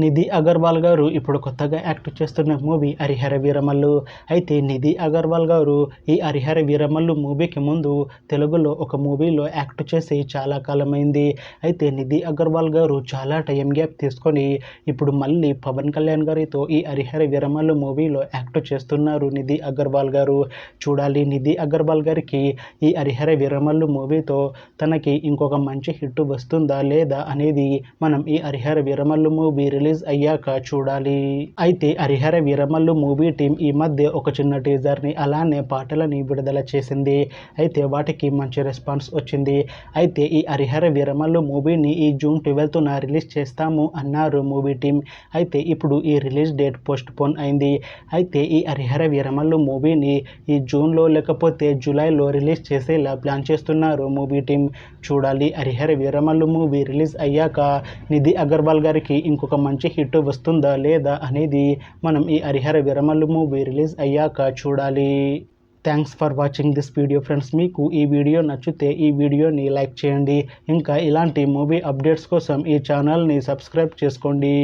నిధి అగర్వాల్ గారు ఇప్పుడు కొత్తగా యాక్ట్ చేస్తున్న మూవీ హరిహర వీరమల్లు. అయితే నిధి అగర్వాల్ గారు ఈ హరిహర వీరమల్లు మూవీకి ముందు తెలుగులో ఒక మూవీలో యాక్ట్ చేసి చాలా కాలమైంది. అయితే నిధి అగర్వాల్ గారు చాలా టైం గ్యాప్ తీసుకొని ఇప్పుడు మళ్ళీ పవన్ కళ్యాణ్ గారితో ఈ హరిహర వీరమల్లు మూవీలో యాక్ట్ చేస్తున్నారు నిధి అగర్వాల్ గారు. చూడాలి నిధి అగర్వాల్ గారికి ఈ హరిహర వీరమల్లు మూవీతో తనకి ఇంకొక మంచి హిట్ వస్తుందా లేదా అనేది మనం ఈ హరిహర వీరమల్లు మూవీ రిలీజ్ అయ్యాక చూడాలి. అయితే హరిహర వీరమల్లు మూవీ టీం ఈ మధ్య ఒక చిన్న టీజర్ని అలానే పాటలని విడుదల చేసింది. అయితే వాటికి మంచి రెస్పాన్స్ వచ్చింది. అయితే ఈ హరిహర వీరమల్లు మూవీని ఈ జూన్ 12న రిలీజ్ చేస్తాము అన్నారు మూవీ టీం. అయితే ఇప్పుడు ఈ రిలీజ్ డేట్ పోస్ట్ పోన్ అయింది. అయితే ఈ హరిహర వీరమల్లు మూవీని ఈ జూన్లో లేకపోతే జూలైలో రిలీజ్ చేసేలా ప్లాన్ చేస్తున్నారు మూవీ టీం. చూడాలి హరిహర వీరమల్లు మూవీ రిలీజ్ అయ్యాక నిధి అగర్వాల్ గారికి ఇంకొక మంచి హిట్ వస్తుందా లేదా అనేది మనం ఈ హరిహర వీరమల్లు మూవీ రిలీజ్ అయ్యాక చూడాలి. Thanks for watching this video friends. మీకు ఈ వీడియో నచ్చితే ఈ వీడియోని లైక్ చేయండి. ఇంకా ఇలాంటి మూవీ అప్డేట్స్ కోసం ఈ ఛానల్ని సబ్స్క్రైబ్ చేసుకోండి.